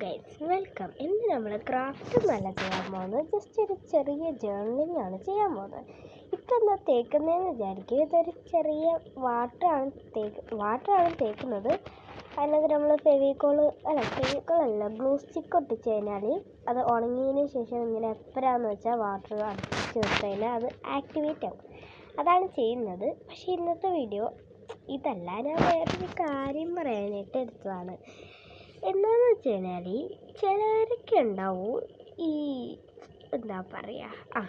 Guys, welcome. ഇന്ന് നമ്മൾ craft നല്ല ചെയ്യാൻ പോകുന്നത് ജസ്റ്റ് ഒരു ചെറിയ ജേർണലിംഗ് ആണ് ചെയ്യാൻ പോകുന്നത്. ഇപ്പം എന്താ തേക്കുന്നതെന്ന് വിചാരിക്കും. ഇതൊരു ചെറിയ വാട്ടറാണ് തേക്കുന്നത്. അതിനകത്ത് നമ്മൾ ഫെവിക്കോളല്ല ഗ്ലൂ സ്റ്റിക്ക് ഒട്ടിച്ച് കഴിഞ്ഞാൽ അത് ഉണങ്ങിയതിന് ശേഷം ഇങ്ങനെ എപ്പോഴാന്ന് വെച്ചാൽ വാട്ടർ അടിച്ച് വെച്ച് കഴിഞ്ഞാൽ അത് ആക്ടിവേറ്റ് ആകും. അതാണ് ചെയ്യുന്നത്. പക്ഷേ ഇന്നത്തെ വീഡിയോ ഇതല്ല. ഞാൻ വേറൊരു കാര്യം പറയാനായിട്ട് എടുത്തതാണ്. എന്താണെന്ന് വെച്ച് കഴിഞ്ഞാൽ ചിലരൊക്കെ ഉണ്ടാവും ഈ എന്താ പറയുക,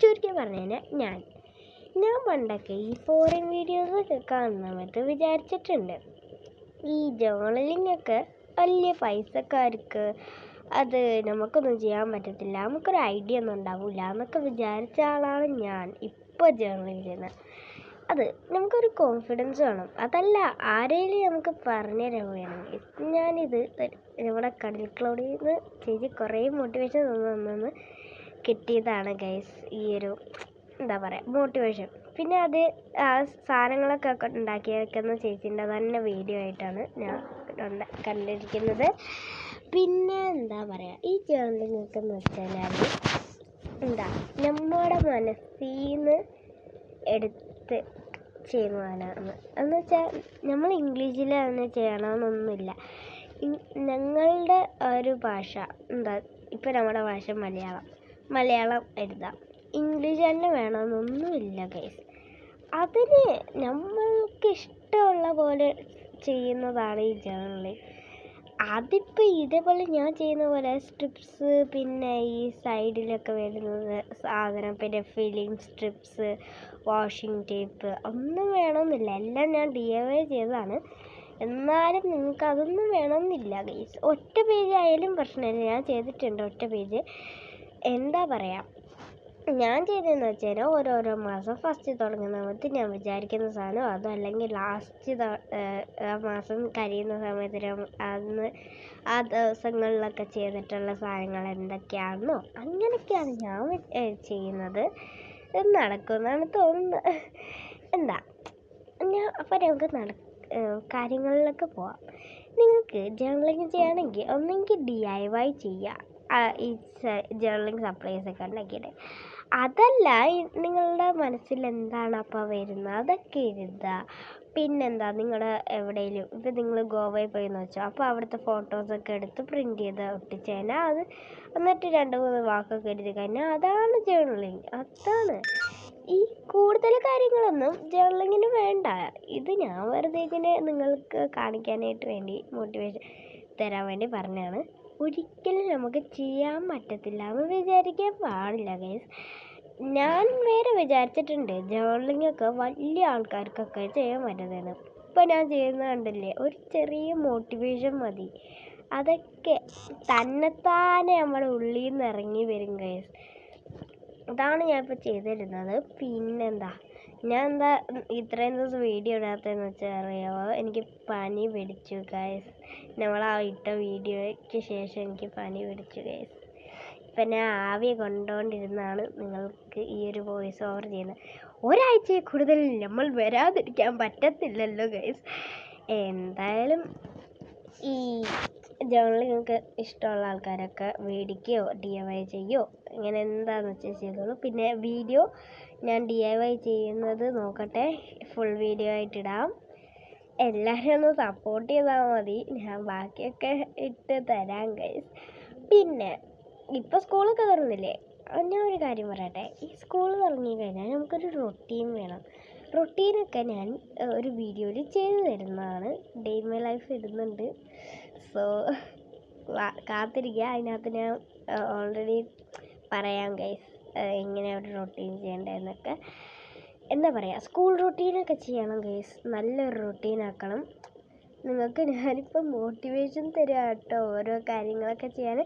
ചുരുക്കി പറഞ്ഞു കഴിഞ്ഞാൽ ഞാൻ പണ്ടൊക്കെ ഈ ഫോറിൻ വീഡിയോസൊക്കെ കാണുന്ന സമയത്ത് വിചാരിച്ചിട്ടുണ്ട് ഈ ജേർണലിംഗ് ഒക്കെ വലിയ പൈസക്കാർക്ക് അത് നമുക്കൊന്നും ചെയ്യാൻ പറ്റത്തില്ല, നമുക്കൊരു ഐഡിയ ഒന്നും ഉണ്ടാവില്ല എന്നൊക്കെ വിചാരിച്ച ആളാണ് ഞാൻ. ഇപ്പോൾ ജേർണലിംഗ് ചെയ്യുന്നത് അത് നമുക്കൊരു കോൺഫിഡൻസ് വേണം. അതല്ല ആരെങ്കിലും നമുക്ക് പറഞ്ഞു തരാൻ വേണമെങ്കിൽ ഞാനിത് നമ്മുടെ കടൽക്ലൗഡിൽ നിന്ന് ചേച്ചി കുറേ മോട്ടിവേഷൻ തന്നു കിട്ടിയതാണ് ഗൈസ്. ഈ ഒരു എന്താ പറയുക മോട്ടിവേഷൻ. പിന്നെ അത് ആ സാധനങ്ങളൊക്കെ ഉണ്ടാക്കിയേക്കുന്ന ചേച്ചീൻ്റെ തന്നെ വീഡിയോ ആയിട്ടാണ് ഞാൻ കണ്ടിരിക്കുന്നത്. പിന്നെ എന്താ പറയുക, ഈ ജേർണലിംഗ് ഒക്കെ എന്ന് വെച്ചാൽ എന്താ നമ്മുടെ മനസ്സിൽ നിന്ന് എടുത്ത് ചെയ്യുന്നതാണ്. എന്ന് വെച്ചാൽ നമ്മൾ ഇംഗ്ലീഷിൽ തന്നെ ചെയ്യണമെന്നൊന്നുമില്ല. ഞങ്ങളുടെ ഒരു ഭാഷ എന്താ, ഇപ്പം നമ്മുടെ ഭാഷ മലയാളം എഴുതാം, ഇംഗ്ലീഷ് തന്നെ വേണമെന്നൊന്നുമില്ല ഗൈസ്. അതിന് നമ്മൾക്ക് ഇഷ്ടമുള്ള പോലെ ചെയ്യുന്നതാണ് ഈ ജേർണലിംഗ്. അതിപ്പോൾ ഇതേപോലെ ഞാൻ ചെയ്യുന്ന പോലെ സ്ട്രിപ്സ്, പിന്നെ ഈ സൈഡിലൊക്കെ വരുന്നത് സാധനം, പിന്നെ ഫില്ലിങ് സ്ട്രിപ്സ്, വാഷിംഗ് ടേപ്പ് ഒന്നും വേണമെന്നില്ല. എല്ലാം ഞാൻ DIY ചെയ്തതാണ്. എന്നാലും നിങ്ങൾക്ക് അതൊന്നും വേണമെന്നില്ല ഗൈസ്. ഒറ്റ പേജ് ആയാലും പ്രശ്നമില്ല. ഞാൻ ചെയ്തിട്ടുണ്ട് ഒറ്റ പേജ്. എന്താ പറയുക, ഞാൻ ചെയ്തതെന്ന് വെച്ച് കഴിഞ്ഞാൽ ഓരോരോ മാസം ഫസ്റ്റ് തുടങ്ങുന്ന സമയത്ത് ഞാൻ വിചാരിക്കുന്ന സാധനം അതും, അല്ലെങ്കിൽ ലാസ്റ്റ് ആ മാസം കഴിയുന്ന സമയത്ത് അന്ന് ആ ദിവസങ്ങളിലൊക്കെ ചെയ്തിട്ടുള്ള സാധനങ്ങൾ എന്തൊക്കെയാണെന്നോ അങ്ങനെയൊക്കെയാണ് ഞാൻ ചെയ്യുന്നത്. ഇത് നടക്കുമെന്നാണ് തോന്നുന്നത്. എന്താ അപ്പോൾ നമുക്ക് കാര്യങ്ങളിലൊക്കെ പോവാം. നിങ്ങൾക്ക് ജേർണലിംഗ് ചെയ്യണമെങ്കിൽ ഒന്നെങ്കിൽ DIY ചെയ്യുക, ഈ ജേർണലിംഗ് സപ്ലൈസൊക്കെ ഉണ്ടാക്കിയിട്ട്. അതല്ല നിങ്ങളുടെ മനസ്സിൽ എന്താണ് അപ്പോൾ വരുന്നത് അതൊക്കെ എഴുതുക. പിന്നെന്താ, നിങ്ങളുടെ എവിടെയെങ്കിലും ഇപ്പം നിങ്ങൾ ഗോവയിൽ പോയെന്ന് വെച്ചോ, അപ്പോൾ അവിടുത്തെ ഫോട്ടോസൊക്കെ എടുത്ത് പ്രിൻ്റ് ചെയ്ത് ഒട്ടിച്ച് കഴിഞ്ഞാൽ അത് എന്നിട്ട് 2-3 വാക്കൊക്കെ എഴുതി കഴിഞ്ഞാൽ അതാണ് ജേർണലിംഗ്. അതാണ്. ഈ കൂടുതൽ കാര്യങ്ങളൊന്നും ജേർണലിങ്ങിന് വേണ്ട. ഇത് ഞാൻ വെറുതെ ഇങ്ങനെ നിങ്ങൾക്ക് കാണിക്കാനായിട്ട് വേണ്ടി മോട്ടിവേഷൻ തരാൻ വേണ്ടി പറഞ്ഞതാണ്. ഒരിക്കലും നമുക്ക് ചെയ്യാൻ പറ്റത്തില്ല എന്ന് വിചാരിക്കാൻ പാടില്ല ഗൈസ്. ഞാൻ വേറെ വിചാരിച്ചിട്ടുണ്ട് ജേർണലിംഗ് ഒക്കെ വലിയ ആൾക്കാർക്കൊക്കെ ചെയ്യാൻ പറ്റുന്നതാണ്. ഇപ്പം ഞാൻ ചെയ്യുന്നത് കണ്ടില്ലേ, ഒരു ചെറിയ മോട്ടിവേഷൻ മതി, അതൊക്കെ തന്നെത്താനെ നമ്മുടെ ഉള്ളിൽ നിന്ന് ഇറങ്ങി വരും ഗൈസ്. അതാണ് ഞാനിപ്പോൾ ചെയ്തിരുന്നത്. പിന്നെന്താ, ഞാൻ ഇത്രയും ദിവസം വീഡിയോ ഇടാത്തതെന്ന് വെച്ചാൽ അറിയാമോ, എനിക്ക് പനി പിടിച്ചു ഗൈസ്. നമ്മളാ ഇട്ട വീഡിയോയ്ക്ക് ശേഷം എനിക്ക് പനി പിടിച്ചു ഗൈസ്. ഇപ്പം ഞാൻ ആവി കൊണ്ടുകൊണ്ടിരുന്നാണ് നിങ്ങൾക്ക് ഈ ഒരു വോയിസ് ഓവർ ചെയ്യുന്നത്. ഒരാഴ്ചയിൽ കൂടുതൽ നമ്മൾ വരാതിരിക്കാൻ പറ്റത്തില്ലല്ലോ ഗൈസ്. എന്തായാലും ഈ ജേർണലിംഗ് ഇഷ്ടമുള്ള ആൾക്കാരൊക്കെ മേടിക്കുകയോ DIY ചെയ്യുകയോ ഇങ്ങനെ എന്താണെന്ന് വെച്ചാൽ ചെയ്തോളൂ. പിന്നെ വീഡിയോ ഞാൻ DIY ചെയ്യുന്നത് നോക്കട്ടെ, ഫുൾ വീഡിയോ ആയിട്ടിടാം. എല്ലാവരും ഒന്ന് സപ്പോർട്ട് ചെയ്താൽ മതി, ഞാൻ ബാക്കിയൊക്കെ ഇട്ട് തരാം ഗൈസ്. പിന്നെ ഇപ്പോൾ സ്കൂളൊക്കെ തുറന്നില്ലേ, ഞാൻ ഒരു കാര്യം പറയട്ടെ. ഈ സ്കൂൾ തുടങ്ങി കഴിഞ്ഞാൽ നമുക്കൊരു റൊട്ടീൻ വേണം. റൊട്ടീനൊക്കെ ഞാൻ ഒരു വീഡിയോയിൽ ചെയ്തു തരുന്നതാണ്. ഡേ ഇൻ മൈ ലൈഫ് ഇടുന്നുണ്ട്. സോ കാത്തിരിക്കുക. അതിനകത്ത് ഞാൻ ഓൾറെഡി പറയാം ഗൈസ് എങ്ങനെ ഒരു റൊട്ടീൻ ചെയ്യേണ്ടതെന്നൊക്കെ. എന്താ പറയുക, സ്കൂൾ റൊട്ടീനൊക്കെ ചെയ്യണം ഗൈസ്, നല്ലൊരു റൊട്ടീനാക്കണം. നിങ്ങൾക്ക് ഞാനിപ്പോൾ മോട്ടിവേഷൻ തരാം കേട്ടോ. ഓരോ കാര്യങ്ങളൊക്കെ ചെയ്യാൻ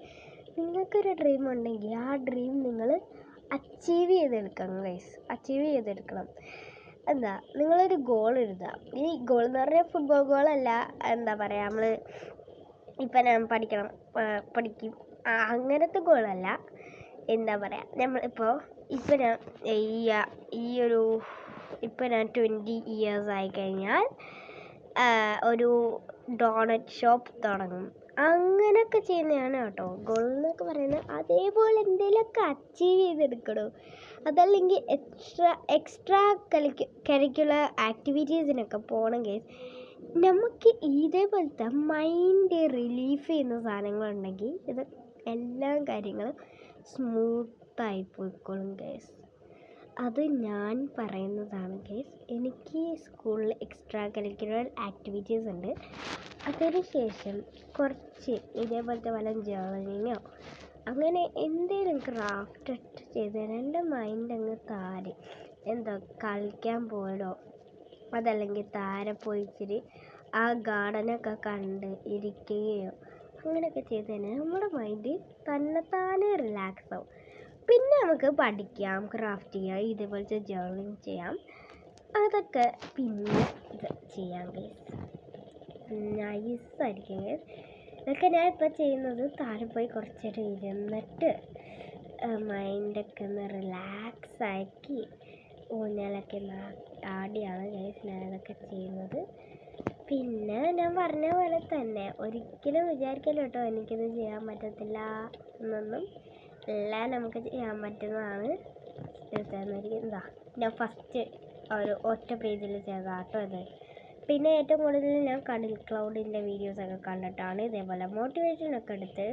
നിങ്ങൾക്കൊരു ഡ്രീം ഉണ്ടെങ്കിൽ ആ ഡ്രീം നിങ്ങൾ അച്ചീവ് ചെയ്തെടുക്കണം. എന്താ, നിങ്ങളൊരു ഗോൾ എഴുതുക. ഈ ഗോൾ എന്ന് പറഞ്ഞാൽ ഫുട്ബോൾ ഗോളല്ല. എന്താ പറയുക, നമ്മൾ ഇപ്പം ഞാൻ പഠിക്കും അങ്ങനത്തെ ഗോളല്ല. എന്താ പറയുക, നമ്മളിപ്പോൾ ഇപ്പം ഞാൻ ഇപ്പം ഞാൻ 20 years ആയിക്കഴിഞ്ഞാൽ ഒരു ഡോണറ്റ് ഷോപ്പ് തുടങ്ങും. അങ്ങനെയൊക്കെ ചെയ്യുന്നതാണ് കേട്ടോ ഗോൾ എന്നൊക്കെ പറയുന്നത്. അതേപോലെ എന്തെങ്കിലുമൊക്കെ അച്ചീവ് ചെയ്തെടുക്കണോ, അതല്ലെങ്കിൽ എക്സ്ട്രാ കരിക്കുലർ ആക്ടിവിറ്റീസിനൊക്കെ പോകണമെങ്കിൽ നമുക്ക് ഇതേപോലത്തെ മൈൻഡ് റിലീഫ് ചെയ്യുന്ന സാധനങ്ങളുണ്ടെങ്കിൽ ഇത് എല്ലാ കാര്യങ്ങളും സ്മൂത്തായി പോയിക്കോളും ഗൈസ്. അത് ഞാൻ പറയുന്നതാണ് ഗൈസ്. എനിക്ക് സ്കൂളിൽ എക്സ്ട്രാ കരിക്കുലർ ആക്ടിവിറ്റീസ് ഉണ്ട്. അതിനുശേഷം കുറച്ച് ഇതേപോലത്തെ വല്ല ജേർണലിങ്ങോ അങ്ങനെ എന്തെങ്കിലും ക്രാഫ്റ്റ് ചെയ്ത് തരാൻ എൻ്റെ മൈൻഡ് അങ്ങ് താരി. എന്താ കളിക്കാൻ പോയതോ അതല്ലെങ്കിൽ താരെ പോയി ഇച്ചിരി ആ ഗാർഡനൊക്കെ കണ്ട് ഇരിക്കുകയോ അങ്ങനെയൊക്കെ ചെയ്ത് തന്നെ നമ്മുടെ മൈൻഡ് തന്നെത്താനെ റിലാക്സ് ആവും. പിന്നെ നമുക്ക് പഠിക്കാം, ക്രാഫ്റ്റ് ചെയ്യാം, ഇതേപോലത്തെ ജേർണലിങ് ചെയ്യാം. അതൊക്കെ പിന്നെ ഇത് ചെയ്യാം ഗൈസ്. നൈസായിരിക്കും ഗൈസ്. ഇതൊക്കെ ഞാൻ ഇപ്പോൾ ചെയ്യുന്നത് താഴെ പോയി കുറച്ച് നേരം ഇരുന്നിട്ട് മൈൻഡൊക്കെ ഒന്ന് റിലാക്സ് ആക്കി ഊഞ്ഞാലൊക്കെ ആടിയാണ് ഗൈസ് ഞാനിതൊക്കെ ചെയ്യുന്നത്. പിന്നെ ഞാൻ പറഞ്ഞ പോലെ തന്നെ ഒരിക്കലും വിചാരിക്കല്ലോ കേട്ടോ എനിക്കിത് ചെയ്യാൻ പറ്റത്തില്ല എന്നൊന്നും. എല്ലാം നമുക്ക് ചെയ്യാൻ പറ്റുന്നതാണ്. എന്താ ഞാൻ ഫസ്റ്റ് ഒരു ഒറ്റ പേജിൽ ചെയ്താട്ടോ ഇത്. പിന്നെ ഏറ്റവും കൂടുതൽ ഞാൻ കടൽ ക്ലൗഡിൻ്റെ വീഡിയോസൊക്കെ കണ്ടിട്ടാണ് ഇതേപോലെ മോട്ടിവേഷനൊക്കെ എടുത്ത്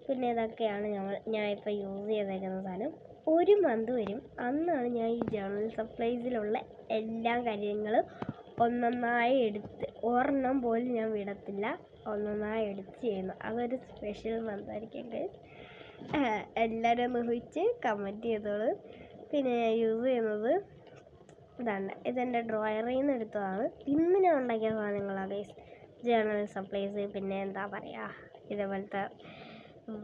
പിന്നെ ഇതൊക്കെയാണ് ഞാൻ ഇപ്പോൾ യൂസ് ചെയ്തേക്കുന്ന സാധനം. 1 മന്ത് വരും, അന്നാണ് ഞാൻ ഈ ജേർണൽ സപ്ലൈസിലുള്ള എല്ലാ കാര്യങ്ങളും ഒന്നൊന്നായി എടുത്ത്, ഒരെണ്ണം പോലും ഞാൻ വിടത്തില്ല, ഒന്നൊന്നായി എടുത്ത് ചെയ്യുന്നു. അതൊരു സ്പെഷ്യൽ മന്തായിരിക്കും ഗൈസ്. എല്ലാവരും ഒന്ന് ഊഹിച്ച് കമൻറ്റ് ചെയ്തോളൂ. പിന്നെ ഞാൻ യൂസ് ചെയ്യുന്നത് ഇതാണ്. ഇതെൻ്റെ ഡ്രോയറിൽ നിന്ന് എടുത്തതാണ്. ഇന്ന് ഞാൻ ഉണ്ടാക്കിയ സാധനങ്ങളാണ് ഗൈസ്. ജേർണൽ സപ്ലൈസ്, പിന്നെ എന്താ പറയുക ഇതേപോലത്തെ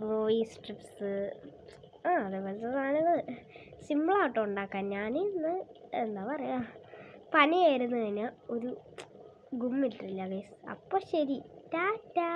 വോയിസ് സ്ട്രിപ്സ്, അതേപോലത്തെ സാധനങ്ങൾ സിമ്പിളാട്ടോ ഉണ്ടാക്കാൻ. ഞാൻ ഇന്ന് എന്താ പറയുക പനിയായിരുന്നു കഴിഞ്ഞാൽ ഒരു ഗുമ്മിട്ടില്ല ഗൈസ്. അപ്പോൾ ശരി, ടാറ്റാ.